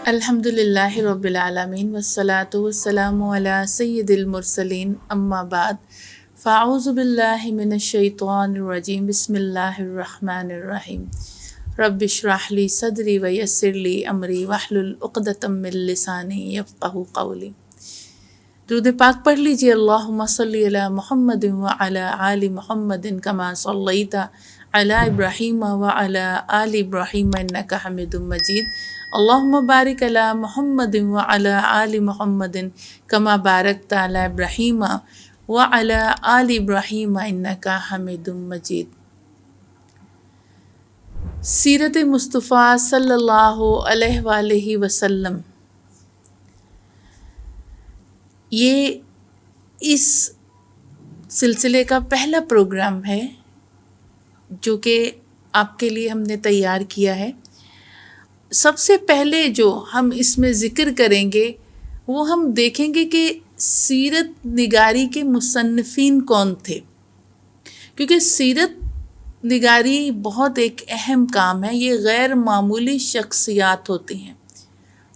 الحمدللہ رب العالمین والصلاة والسلام علی سید المرسلین اما بعد فاعوذ باللہ من الشیطان الرجیم بسم اللہ الرحمن الرحیم رب اشرح لی صدری ویسر لی امری واحلل عقدۃ من لسانی یفقہوا قولی۔ درود پاک پڑھ لیجئے۔ اللہم صلی علی محمد وعلی آل محمد کما صلیت علی ابراہیم وعلی آل ابراہیم انک حمید مجید۔ اللہم بارک علی محمد وعلی آل محمد کما بارکت علی ابراہیم وعلی آل ابراہیم انک حمید مجید۔ سیرت مصطفیٰ صلی اللہ علیہ وآلہ وسلم، یہ اس سلسلے کا پہلا پروگرام ہے جو کہ آپ کے لیے ہم نے تیار کیا ہے۔ سب سے پہلے جو ہم اس میں ذکر کریں گے وہ ہم دیکھیں گے کہ سیرت نگاری کے مصنفین کون تھے، کیونکہ سیرت نگاری بہت ایک اہم کام ہے۔ یہ غیر معمولی شخصیات ہوتی ہیں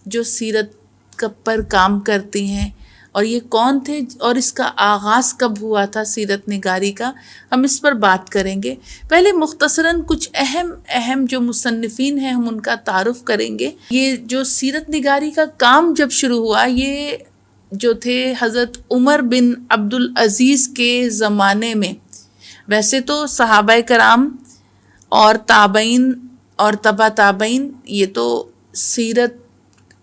جو سیرت پر کام کرتی ہیں، اور یہ کون تھے اور اس کا آغاز کب ہوا تھا سیرت نگاری کا، ہم اس پر بات کریں گے۔ پہلے مختصراً کچھ اہم جو مصنفین ہیں ہم ان کا تعارف کریں گے۔ یہ جو سیرت نگاری کا کام جب شروع ہوا، یہ جو تھے حضرت عمر بن عبدالعزیز کے زمانے میں۔ ویسے تو صحابہ کرام اور تابعین اور تبع تابعین، یہ تو سیرت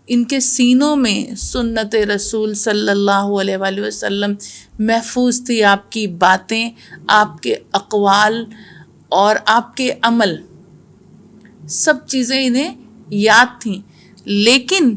ان کے سینوں میں سنت رسول صلی اللہ علیہ وآلہ وسلم محفوظ تھی۔ آپ کی باتیں، آپ کے اقوال اور آپ کے عمل، سب چیزیں انہیں یاد تھیں۔ لیکن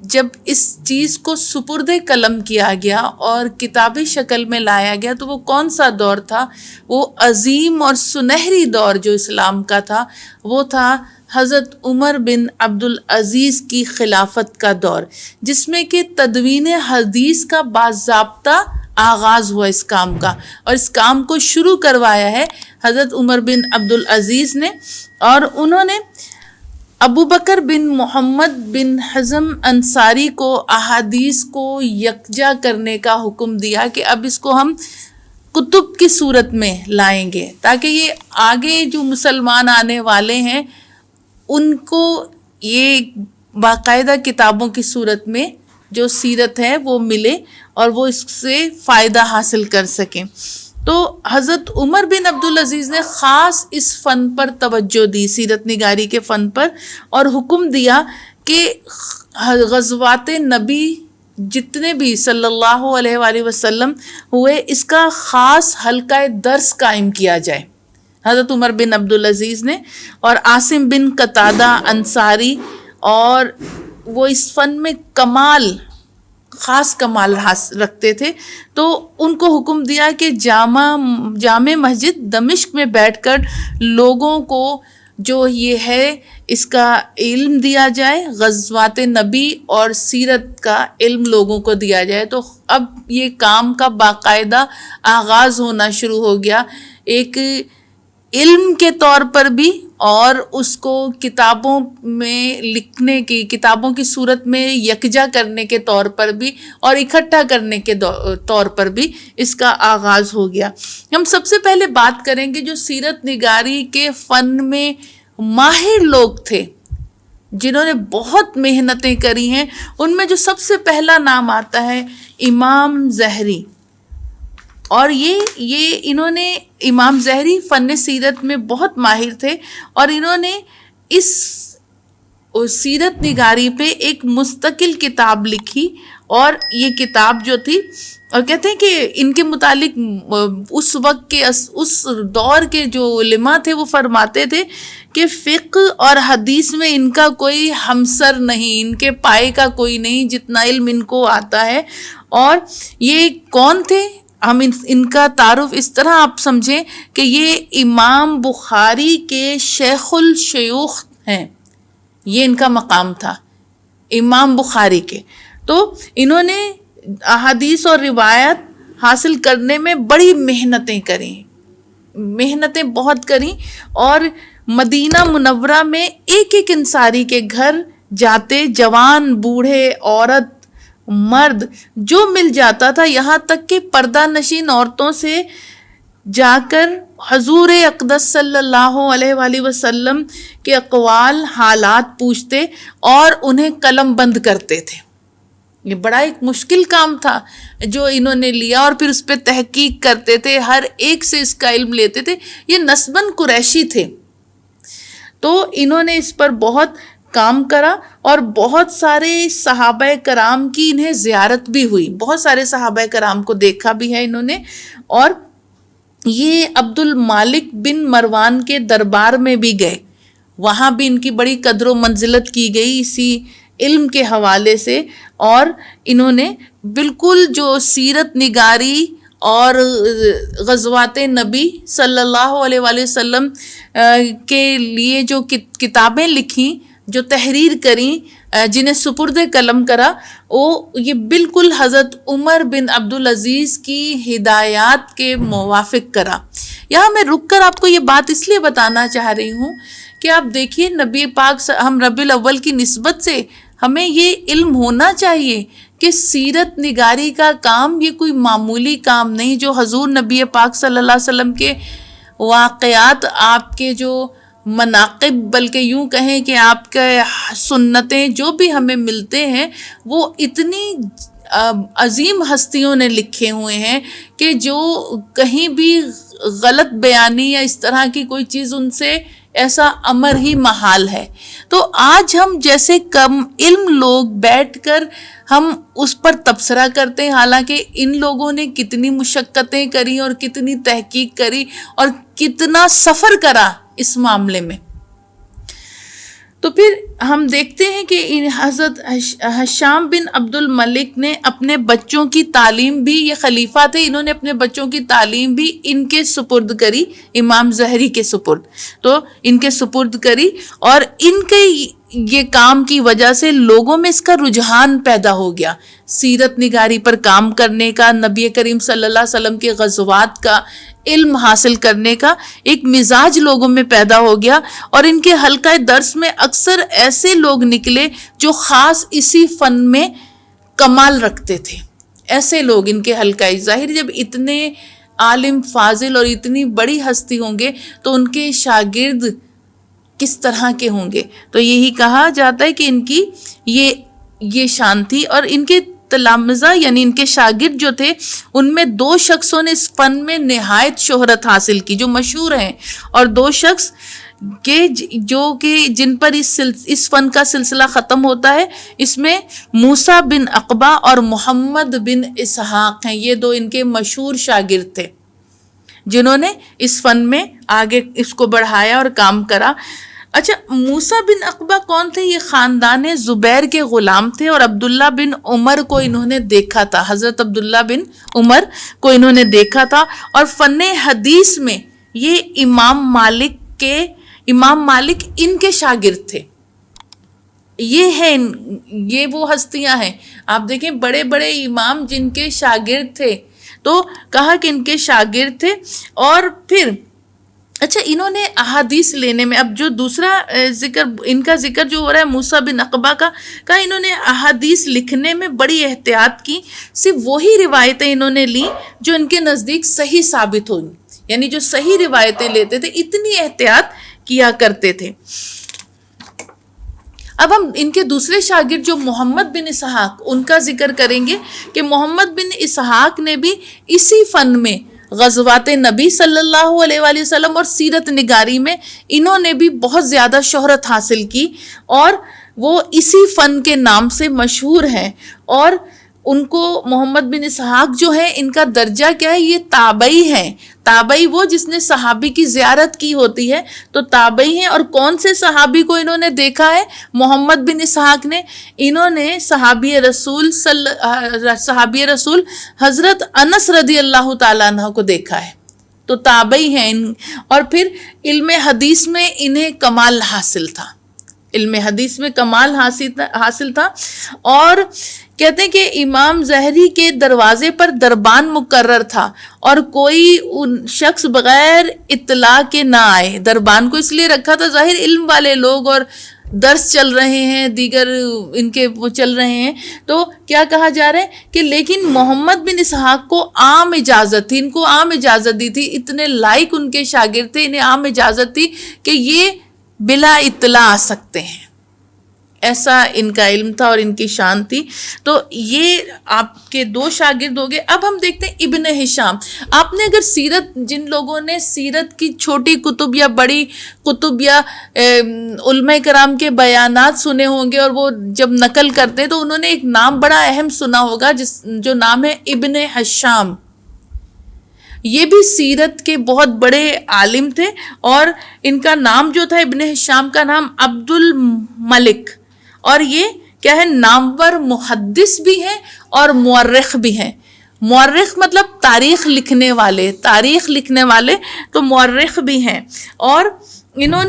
جب اس چیز کو سپرد قلم کیا گیا اور کتابی شکل میں لایا گیا تو وہ کون سا دور تھا؟ وہ عظیم اور سنہری دور جو اسلام کا تھا، وہ تھا حضرت عمر بن عبدالعزیز کی خلافت کا دور، جس میں کہ تدوین حدیث کا باضابطہ آغاز ہوا اس کام کا، اور اس کام کو شروع کروایا ہے حضرت عمر بن عبدالعزیز نے۔ اور انہوں نے ابو بکر بن محمد بن حزم انصاری کو احادیث کو یکجا کرنے کا حکم دیا کہ اب اس کو ہم کتب کی صورت میں لائیں گے، تاکہ یہ آگے جو مسلمان آنے والے ہیں ان کو یہ باقاعدہ کتابوں کی صورت میں جو سیرت ہے وہ ملے اور وہ اس سے فائدہ حاصل کر سکیں۔ تو حضرت عمر بن عبدالعزیز نے خاص اس فن پر توجہ دی، سیرت نگاری کے فن پر، اور حکم دیا کہ غزوات نبی جتنے بھی صلی اللہ علیہ وآلہ وسلم ہوئے، اس کا خاص حلقہ درس قائم کیا جائے حضرت عمر بن عبدالعزیز نے۔ اور عاصم بن قتادہ انصاری، اور وہ اس فن میں خاص کمال رکھتے تھے، تو ان کو حکم دیا کہ جامع مسجد دمشق میں بیٹھ کر لوگوں کو جو یہ ہے اس کا علم دیا جائے، غزوات نبی اور سیرت کا علم لوگوں کو دیا جائے۔ تو اب یہ کام کا باقاعدہ آغاز ہونا شروع ہو گیا، ایک علم کے طور پر بھی، اور اس کو کتابوں میں لکھنے کی، کتابوں کی صورت میں یکجا کرنے کے طور پر بھی، اور اکٹھا کرنے کے طور پر بھی اس کا آغاز ہو گیا۔ ہم سب سے پہلے بات کریں گے جو سیرت نگاری کے فن میں ماہر لوگ تھے، جنہوں نے بہت محنتیں کری ہیں۔ ان میں جو سب سے پہلا نام آتا ہے امام زہری، اور یہ انہوں نے، امام زہری فن سیرت میں بہت ماہر تھے، اور انہوں نے اس سیرت نگاری پہ ایک مستقل کتاب لکھی، اور یہ کتاب جو تھی، اور کہتے ہیں کہ ان کے متعلق اس وقت کے اس دور کے جو علماء تھے وہ فرماتے تھے کہ فقہ اور حدیث میں ان کا کوئی ہمسر نہیں، ان کے پائے کا کوئی نہیں جتنا علم ان کو آتا ہے۔ اور یہ کون تھے؟ ہم ان کا تعارف اس طرح آپ سمجھیں کہ یہ امام بخاری کے شیخ الشیوخ ہیں، یہ ان کا مقام تھا امام بخاری کے۔ تو انہوں نے احادیث اور روایت حاصل کرنے میں بڑی محنتیں بہت کریں، اور مدینہ منورہ میں ایک انصاری کے گھر جاتے جوان بوڑھے عورت مرد جو مل جاتا تھا، یہاں تک کہ پردہ نشین عورتوں سے جا کر حضور اقدس صلی اللہ علیہ وآلہ وسلم کے اقوال حالات پوچھتے اور انہیں قلم بند کرتے تھے. یہ بڑا ایک مشکل کام تھا جو انہوں نے لیا، اور پھر اس پہ تحقیق کرتے تھے، ہر ایک سے اس کا علم لیتے تھے. یہ نسباً قریشی تھے، تو انہوں نے اس پر بہت کام کرا اور بہت سارے صحابہ کرام کی انہیں زیارت بھی ہوئی، بہت سارے صحابہ کرام کو دیکھا بھی ہے انہوں نے. اور یہ عبد المالک بن مروان کے دربار میں بھی گئے، وہاں بھی ان کی بڑی قدر و منزلت کی گئی اسی علم کے حوالے سے. اور انہوں نے بالکل جو سیرت نگاری اور غزوات نبی صلی اللہ علیہ وآلہ وسلم کے لیے جو کتابیں لکھیں، جو تحریر کریں، جنہیں سپرد قلم کرا، یہ بالکل حضرت عمر بن عبدالعزیز کی ہدایات کے موافق کرا. یہاں میں رک کر آپ کو یہ بات اس لیے بتانا چاہ رہی ہوں کہ آپ دیکھیے نبی پاک ہم ربیع الاول کی نسبت سے ہمیں یہ علم ہونا چاہیے کہ سیرت نگاری کا کام یہ کوئی معمولی کام نہیں. جو حضور نبی پاک صلی اللہ علیہ وسلم کے واقعات، آپ کے جو مناقب، بلکہ یوں کہیں کہ آپ کے سنتیں جو بھی ہمیں ملتے ہیں، وہ اتنی عظیم ہستیوں نے لکھے ہوئے ہیں کہ جو کہیں بھی غلط بیانی یا اس طرح کی کوئی چیز ان سے ایسا امر ہی محال ہے. تو آج ہم جیسے کم علم لوگ بیٹھ کر ہم اس پر تبصرہ کرتے ہیں، حالانکہ ان لوگوں نے کتنی مشقتیں کری اور کتنی تحقیق کری اور کتنا سفر کرا اس معاملے میں. تو پھر ہم دیکھتے ہیں کہ حضرت ہشام بن عبد الملک نے اپنے بچوں کی تعلیم بھی، یہ خلیفہ تھے، انہوں نے اپنے بچوں کی تعلیم بھی ان کے سپرد کری، امام زہری کے سپرد. تو ان کے سپرد کری، اور ان کے یہ کام کی وجہ سے لوگوں میں اس کا رجحان پیدا ہو گیا، سیرت نگاری پر کام کرنے کا، نبی کریم صلی اللہ علیہ وسلم کے غزوات کا علم حاصل کرنے کا ایک مزاج لوگوں میں پیدا ہو گیا. اور ان کے حلقہ درس میں اکثر ایسے لوگ نکلے جو خاص اسی فن میں کمال رکھتے تھے. ایسے لوگ ان کے حلقہ، ظاہر جب اتنے عالم فاضل اور اتنی بڑی ہستی ہوں گے تو ان کے شاگرد کس طرح کے ہوں گے. تو یہی کہا جاتا ہے کہ ان کی یہ شان تھی. اور ان کے تلامذہ یعنی ان کے شاگرد جو تھے، ان میں 2 شخصوں نے اس فن میں نہایت شہرت حاصل کی جو مشہور ہیں، اور 2 شخص کہ جن پر اس فن کا سلسلہ ختم ہوتا ہے، اس میں موسیٰ بن عقبہ اور محمد بن اسحاق ہیں. یہ 2 ان کے مشہور شاگرد تھے جنہوں نے اس فن میں آگے اس کو بڑھایا اور کام کرا. اچھا، موسیٰ بن عقبہ کون تھے؟ یہ خاندان زبیر کے غلام تھے، اور عبداللہ بن عمر کو انہوں نے دیکھا تھا، حضرت عبداللہ بن عمر کو انہوں نے دیکھا تھا. اور فن حدیث میں یہ امام مالک ان کے شاگرد تھے. یہ وہ ہستیاں ہیں، آپ دیکھیں بڑے بڑے امام جن کے شاگرد تھے، تو کہا کہ ان کے شاگرد تھے. اور پھر اچھا، انہوں نے احادیث لینے میں، اب جو دوسرا ان کا ذکر جو ہو رہا ہے موسیٰ بن عقبہ کا، کہا انہوں نے احادیث لکھنے میں بڑی احتیاط کی. صرف وہی روایتیں انہوں نے لی جو ان کے نزدیک صحیح ثابت ہوئی، یعنی جو صحیح روایتیں لیتے تھے، اتنی احتیاط کیا کرتے تھے. اب ہم ان کے دوسرے شاگرد جو محمد بن اسحاق، ان کا ذکر کریں گے کہ محمد بن اسحاق نے بھی اسی فن میں، غزوات نبی صلی اللہ علیہ وآلہ وسلم اور سیرت نگاری میں انہوں نے بھی بہت زیادہ شہرت حاصل کی، اور وہ اسی فن کے نام سے مشہور ہیں. اور ان کو محمد بن اسحاق جو ہے، ان کا درجہ کیا ہے؟ یہ تابعی ہیں. تابعی وہ جس نے صحابی کی زیارت کی ہوتی ہے، تو تابعی ہیں. اور کون سے صحابی کو انہوں نے دیکھا ہے؟ محمد بن اسحاق نے. انہوں نے صحابی رسول حضرت انس رضی اللہ تعالیٰ عنہ کو دیکھا ہے. تو تابعی ہیں. اور پھر علم حدیث میں انہیں کمال حاصل تھا، علم حدیث میں کمال حاصل تھا. اور کہتے ہیں کہ امام زہری کے دروازے پر دربان مقرر تھا، اور کوئی شخص بغیر اطلاع کے نہ آئے. دربان کو اس لیے رکھا تھا، ظاہر علم والے لوگ اور درس چل رہے ہیں، دیگر ان کے وہ چل رہے ہیں، تو کیا کہا جا رہا ہے کہ لیکن محمد بن اسحاق کو عام اجازت تھی، ان کو عام اجازت دی تھی، اتنے لائق ان کے شاگرد تھے، انہیں عام اجازت تھی کہ یہ بلا اطلاع آ سکتے ہیں، ایسا ان کا علم تھا اور ان کی شان تھی۔ تو یہ آپ کے 2 شاگرد ہو گئے۔ اب ہم دیکھتے ہیں ابن ہشام۔ آپ نے اگر سیرت، جن لوگوں نے سیرت کی چھوٹی کتب یا بڑی کتب یا علماء کرام کے بیانات سنے ہوں گے اور وہ جب نقل کرتے ہیں تو انہوں نے ایک نام بڑا اہم سنا ہوگا جو نام ہے ابن ہشام۔ یہ بھی سیرت کے بہت بڑے عالم تھے اور ان کا نام جو تھا ابن ہشام کا نام عبد الملک، اور یہ کیا ہے، نامور محدث بھی ہیں اور مورخ بھی ہیں۔ مورخ مطلب تاریخ لکھنے والے، تو مورخ بھی ہیں۔ اور انہوں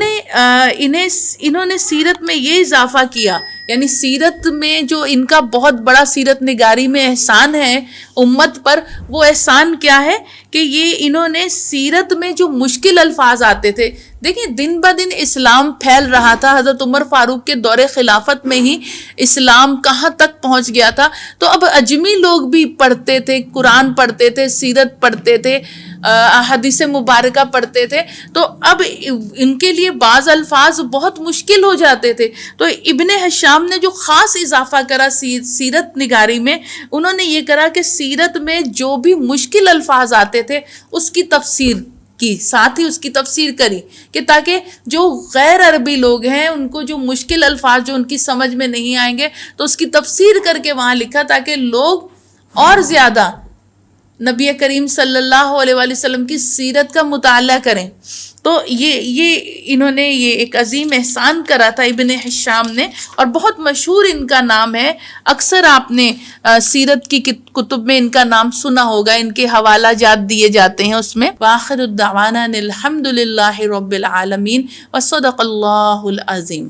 نے سیرت میں یہ اضافہ کیا، یعنی سیرت میں جو ان کا بہت بڑا سیرت نگاری میں احسان ہے امت پر، وہ احسان کیا ہے کہ یہ انہوں نے سیرت میں جو مشکل الفاظ آتے تھے، دیکھیں دن بہ دن اسلام پھیل رہا تھا، حضرت عمر فاروق کے دور خلافت میں ہی اسلام کہاں تک پہنچ گیا تھا، تو اب اجمی لوگ بھی پڑھتے تھے، قرآن پڑھتے تھے، سیرت پڑھتے تھے، حدیث مبارکہ پڑھتے تھے، تو اب ان کے لیے بعض الفاظ بہت مشکل ہو جاتے تھے۔ تو ابن ہشام نے جو خاص اضافہ کرا سیرت نگاری میں، انہوں نے یہ کرا کہ سیرت میں جو بھی مشکل الفاظ آتے تھے اس کی تفسیر کی، ساتھ ہی اس کی تفسیر کری، کہ تاکہ جو غیر عربی لوگ ہیں ان کو جو مشکل الفاظ جو ان کی سمجھ میں نہیں آئیں گے تو اس کی تفسیر کر کے وہاں لکھا، تاکہ لوگ اور زیادہ نبی کریم صلی اللہ علیہ وآلہ وسلم کی سیرت کا مطالعہ کریں۔ تو یہ انہوں نے یہ ایک عظیم احسان کرا تھا ابن ہشام نے، اور بہت مشہور ان کا نام ہے، اکثر آپ نے سیرت کی کتب میں ان کا نام سنا ہوگا، ان کے حوالہ جات دیے جاتے ہیں اس میں۔ وآخر الدعوانا الحمد للہ رب العالمین وصدق اللہ العظیم۔